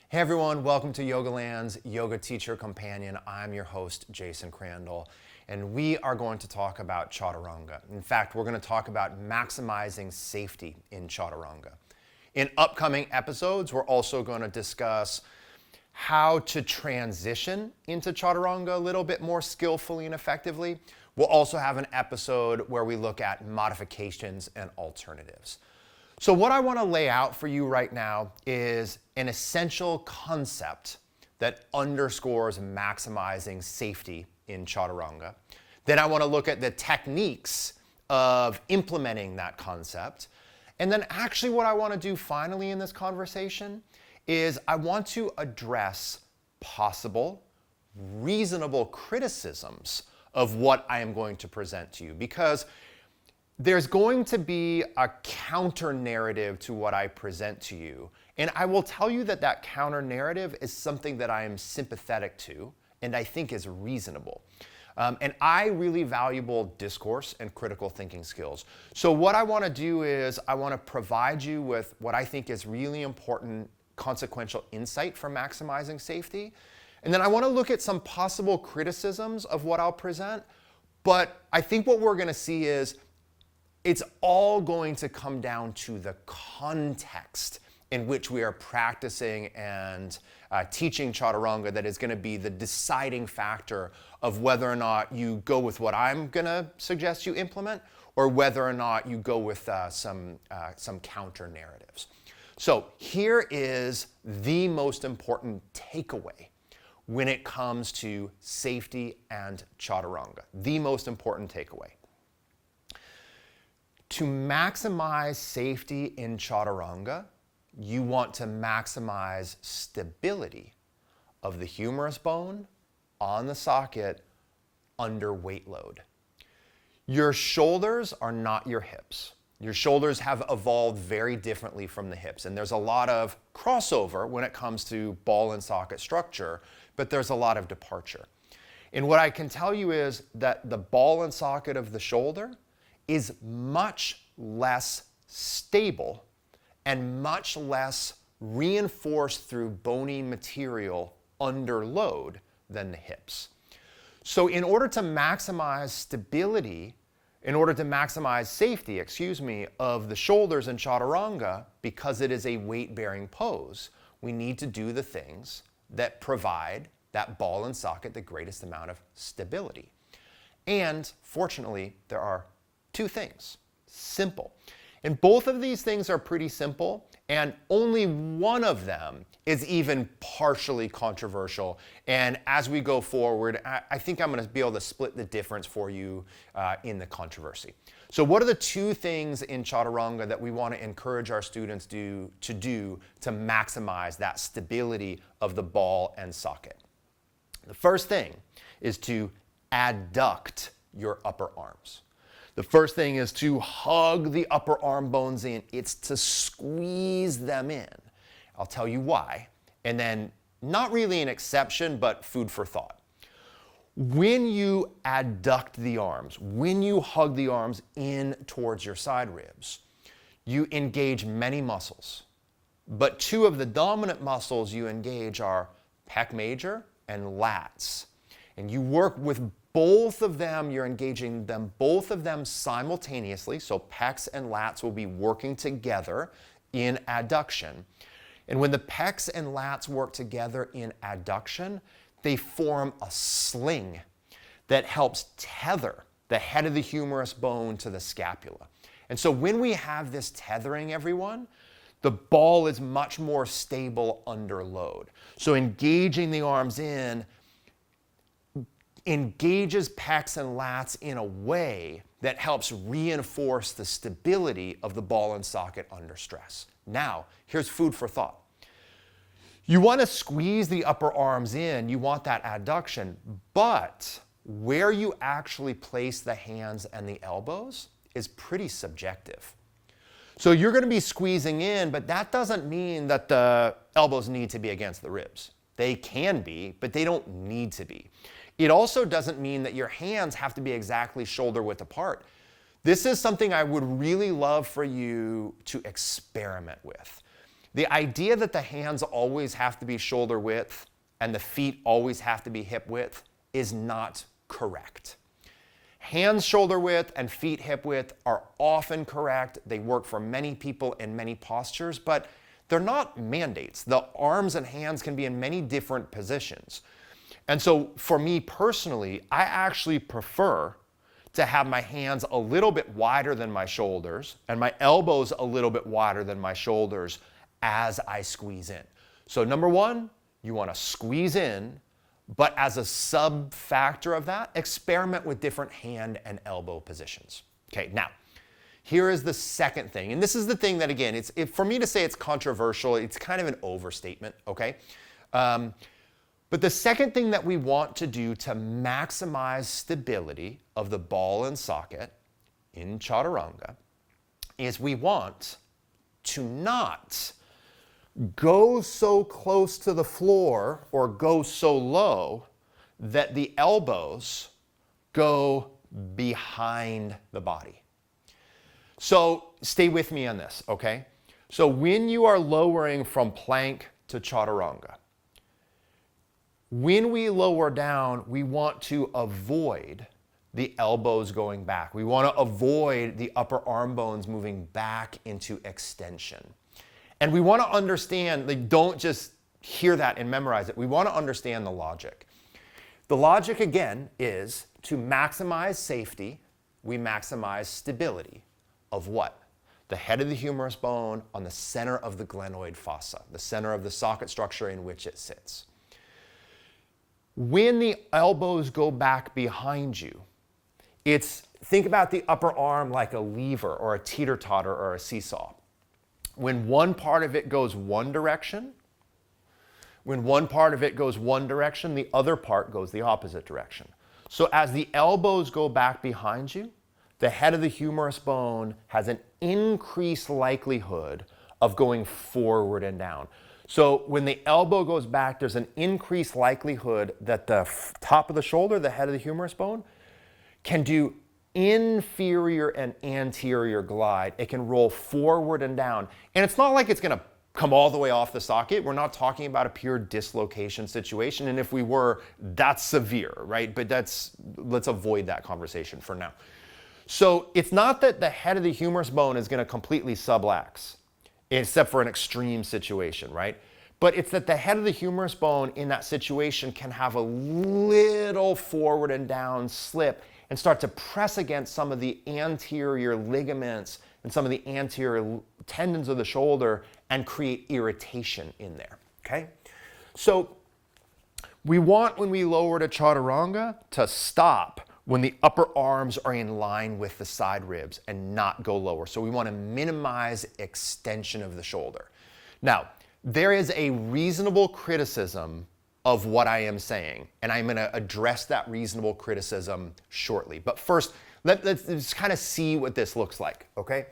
Hey everyone, welcome to Yoga Land's Yoga Teacher Companion. I'm your host, Jason Crandell, and we are going to talk about Chaturanga. In fact, we're going to talk about maximizing safety in Chaturanga. In upcoming episodes, we're also going to discuss how to transition into Chaturanga a little bit more skillfully and effectively. We'll also have an episode where we look at modifications and alternatives. So what I want to lay out for you right now is an essential concept that underscores maximizing safety in Chaturanga. Then I want to look at the techniques of implementing that concept. And then actually what I want to do finally in this conversation is I want to address possible, reasonable criticisms of what I am going to present to you, because there's going to be a counter narrative to what I present to you. And I will tell you that that counter narrative is something that I am sympathetic to and I think is reasonable. And I really value discourse and critical thinking skills. So what I want to do is I want to provide you with what I think is really important consequential insight for maximizing safety. And then I want to look at some possible criticisms of what I'll present. But I think what we're going to see is it's all going to come down to the context in which we are practicing and teaching Chaturanga that is going to be the deciding factor of whether or not you go with what I'm going to suggest you implement or whether or not you go with some counter narratives. So here is the most important takeaway when it comes to safety and Chaturanga. The most important takeaway. To maximize safety in Chaturanga, you want to maximize stability of the humerus bone on the socket under weight load. Your shoulders are not your hips. Your shoulders have evolved very differently from the hips, and there's a lot of crossover when it comes to ball and socket structure, but there's a lot of departure. And what I can tell you is that the ball and socket of the shoulder is much less stable and much less reinforced through bony material under load than the hips. So in order to maximize stability, in order to maximize safety, of the shoulders in Chaturanga, because it is a weight-bearing pose, we need to do the things that provide that ball and socket the greatest amount of stability. And fortunately, there are two things. Simple. And both of these things are pretty simple, and only one of them is even partially controversial. And as we go forward, I think I'm going to be able to split the difference for you in the controversy. So what are the two things in Chaturanga that we want to encourage our students to do to maximize that stability of the ball and socket? The first thing is to adduct your upper arms. The first thing is to hug the upper arm bones in. It's to squeeze them in. I'll tell you why. And then, not really an exception, but food for thought. When you adduct the arms, when you hug the arms in towards your side ribs, you engage many muscles. But two of the dominant muscles you engage are pec major and lats. And you work with both of them, you're engaging them, both of them simultaneously, so pecs and lats will be working together in adduction. And when the pecs and lats work together in adduction, they form a sling that helps tether the head of the humerus bone to the scapula. And so when we have this tethering, everyone, the ball is much more stable under load. So engaging the arms in engages pecs and lats in a way that helps reinforce the stability of the ball and socket under stress. Now, here's food for thought. You want to squeeze the upper arms in, you want that adduction, but where you actually place the hands and the elbows is pretty subjective. So you're going to be squeezing in, but that doesn't mean that the elbows need to be against the ribs. They can be, but they don't need to be. It also doesn't mean that your hands have to be exactly shoulder width apart. This is something I would really love for you to experiment with. The idea that the hands always have to be shoulder width and the feet always have to be hip width is not correct. Hands shoulder width and feet hip width are often correct. They work for many people in many postures, but they're not mandates. The arms and hands can be in many different positions. And so for me personally, I actually prefer to have my hands a little bit wider than my shoulders and my elbows a little bit wider than my shoulders as I squeeze in. So number one, you want to squeeze in, but as a sub-factor of that, experiment with different hand and elbow positions. Okay, now, here is the second thing, and this is the thing that, again, for me to say it's controversial, it's kind of an overstatement, okay? But the second thing that we want to do to maximize stability of the ball and socket in Chaturanga is we want to not go so close to the floor or go so low that the elbows go behind the body. So stay with me on this, okay? So when you are lowering from plank to Chaturanga, when we lower down, we want to avoid the elbows going back. We want to avoid the upper arm bones moving back into extension. And we want to understand, like, don't just hear that and memorize it. We want to understand the logic. The logic, again, is to maximize safety, we maximize stability of what? The head of the humerus bone on the center of the glenoid fossa, the center of the socket structure in which it sits. When the elbows go back behind you, think about the upper arm like a lever or a teeter-totter or a seesaw. When one part of it goes one direction, the other part goes the opposite direction. So as the elbows go back behind you, the head of the humerus bone has an increased likelihood of going forward and down. So when the elbow goes back, there's an increased likelihood that the top of the shoulder, the head of the humerus bone, can do inferior and anterior glide. It can roll forward and down. And it's not like it's going to come all the way off the socket. We're not talking about a pure dislocation situation. And if we were, that's severe, right? But let's avoid that conversation for now. So it's not that the head of the humerus bone is going to completely sublux, except for an extreme situation, right? But it's that the head of the humerus bone in that situation can have a little forward and down slip and start to press against some of the anterior ligaments and some of the anterior tendons of the shoulder and create irritation in there, okay? So we want, when we lower to Chaturanga, to stop when the upper arms are in line with the side ribs and not go lower. So we want to minimize extension of the shoulder. Now, there is a reasonable criticism of what I am saying, and I'm going to address that reasonable criticism shortly. But first, let's kind of see what this looks like, okay?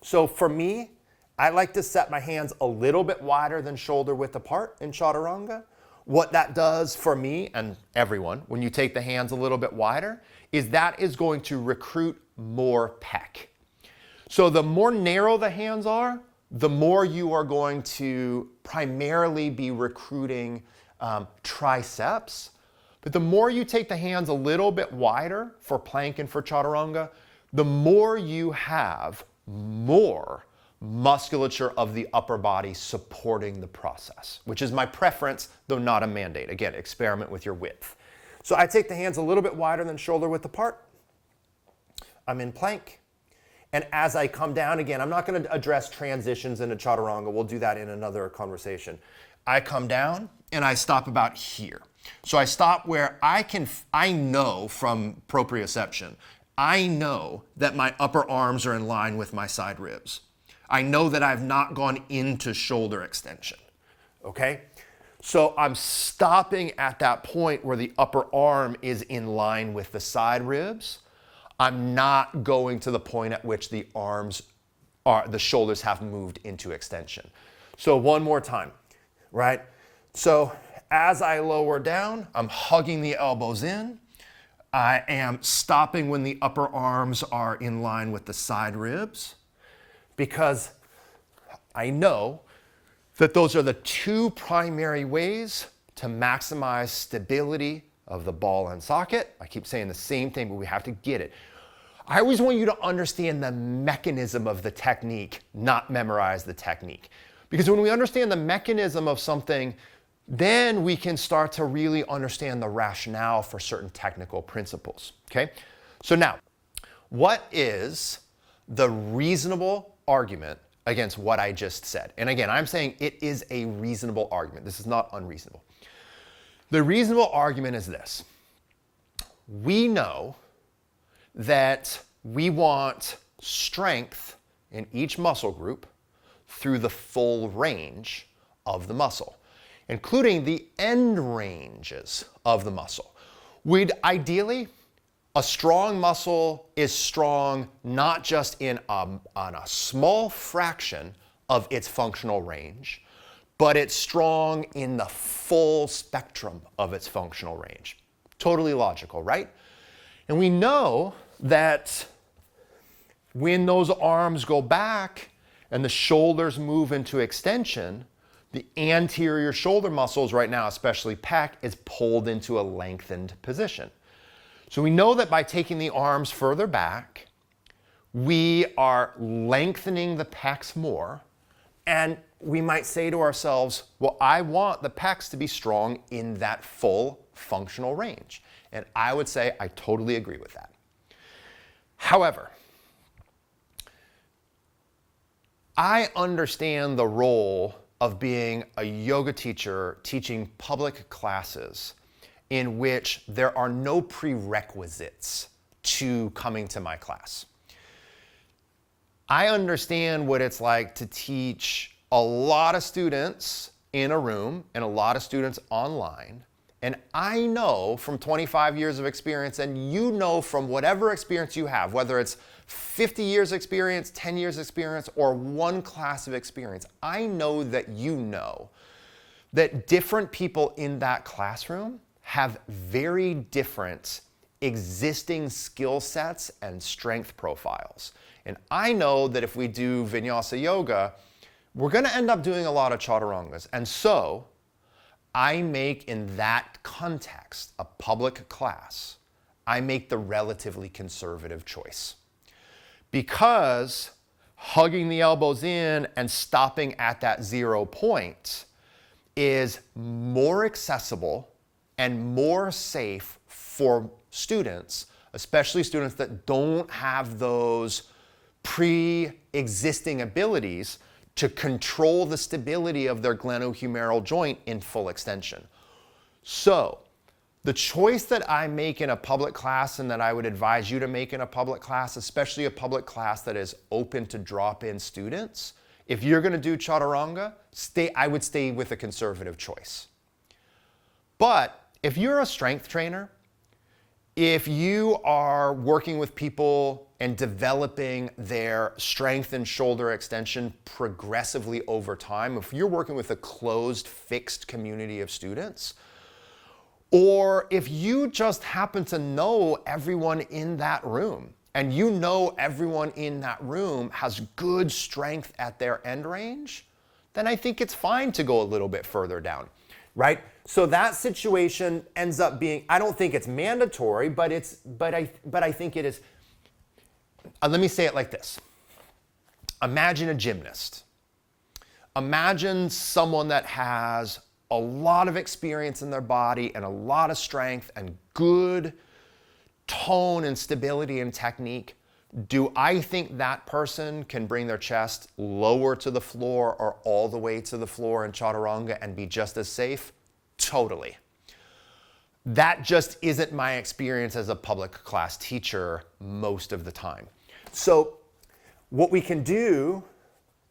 So for me, I like to set my hands a little bit wider than shoulder width apart in Chaturanga. What that does for me and everyone, when you take the hands a little bit wider, is that is going to recruit more pec. So the more narrow the hands are, the more you are going to primarily be recruiting triceps. But the more you take the hands a little bit wider for plank and for Chaturanga, the more you have more musculature of the upper body supporting the process, which is my preference, though not a mandate. Again, experiment with your width. So I take the hands a little bit wider than shoulder width apart. I'm in plank. And as I come down again, I'm not going to address transitions into Chaturanga. We'll do that in another conversation. I come down and I stop about here. So I stop where I know from proprioception, I know that my upper arms are in line with my side ribs. I know that I've not gone into shoulder extension, okay? So I'm stopping at that point where the upper arm is in line with the side ribs. I'm not going to the point at which the shoulders have moved into extension. So one more time, right? So as I lower down, I'm hugging the elbows in. I am stopping when the upper arms are in line with the side ribs, because I know that those are the two primary ways to maximize stability of the ball and socket. I keep saying the same thing, but we have to get it. I always want you to understand the mechanism of the technique, not memorize the technique. Because when we understand the mechanism of something, then we can start to really understand the rationale for certain technical principles, okay? So now, what is the reasonable argument against what I just said? And again, I'm saying it is a reasonable argument. This is not unreasonable. The reasonable argument is this. We know that we want strength in each muscle group through the full range of the muscle, including the end ranges of the muscle. Ideally, a strong muscle is strong not just on a small fraction of its functional range, but it's strong in the full spectrum of its functional range. Totally logical, right? And we know that when those arms go back and the shoulders move into extension, the anterior shoulder muscles right now, especially pec, is pulled into a lengthened position. So we know that by taking the arms further back, we are lengthening the pecs more, and we might say to ourselves, well, I want the pecs to be strong in that full functional range. And I would say I totally agree with that. However, I understand the role of being a yoga teacher teaching public classes in which there are no prerequisites to coming to my class. I understand what it's like to teach a lot of students in a room and a lot of students online. And I know from 25 years of experience, and you know from whatever experience you have, whether it's 50 years experience, 10 years experience, or one class of experience, I know that different people in that classroom have very different existing skill sets and strength profiles. And I know that if we do Vinyasa Yoga, we're going to end up doing a lot of Chaturangas. And so I make, in that context, a public class, I make the relatively conservative choice. Because hugging the elbows in and stopping at that 0 point is more accessible and more safe for students, especially students that don't have those pre-existing abilities to control the stability of their glenohumeral joint in full extension. So, the choice that I make in a public class and that I would advise you to make in a public class, especially a public class that is open to drop-in students, if you're going to do Chaturanga, I would stay with a conservative choice. But if you're a strength trainer, if you are working with people and developing their strength and shoulder extension progressively over time, if you're working with a closed, fixed community of students, or if you just happen to know everyone in that room, and you know everyone in that room has good strength at their end range, then I think it's fine to go a little bit further down, right? So that situation ends up being, I don't think it's mandatory, but I think it is. Let me say it like this. Imagine a gymnast. Imagine someone that has a lot of experience in their body and a lot of strength and good tone and stability and technique. Do I think that person can bring their chest lower to the floor or all the way to the floor in Chaturanga and be just as safe? Totally. That just isn't my experience as a public class teacher most of the time. So what we can do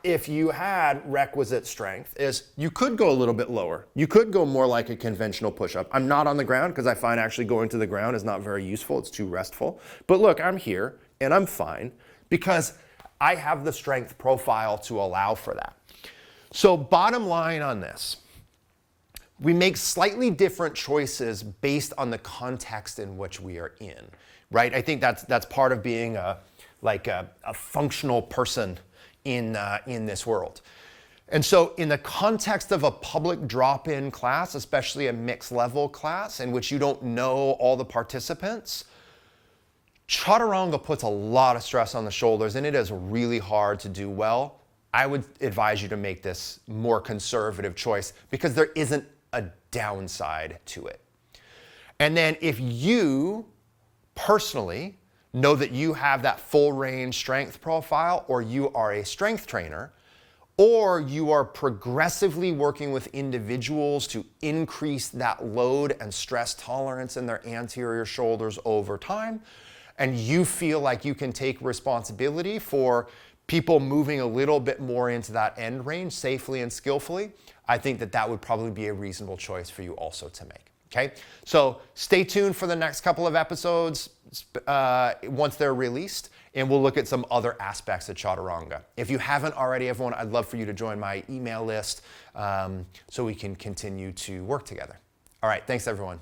if you had requisite strength is you could go a little bit lower. You could go more like a conventional push-up. I'm not on the ground because I find actually going to the ground is not very useful. It's too restful. But look, I'm here and I'm fine because I have the strength profile to allow for that. So bottom line on this, we make slightly different choices based on the context in which we are in, right? I think that's part of being a functional person in this world. And so in the context of a public drop-in class, especially a mixed level class in which you don't know all the participants, Chaturanga puts a lot of stress on the shoulders and it is really hard to do well. I would advise you to make this more conservative choice because there isn't a downside to it. And then if you personally know that you have that full range strength profile, or you are a strength trainer, or you are progressively working with individuals to increase that load and stress tolerance in their anterior shoulders over time, and you feel like you can take responsibility for people moving a little bit more into that end range safely and skillfully, I think that that would probably be a reasonable choice for you also to make. Okay, so stay tuned for the next couple of episodes once they're released, and we'll look at some other aspects of Chaturanga. If you haven't already, everyone, I'd love for you to join my email list so we can continue to work together. All right, thanks everyone.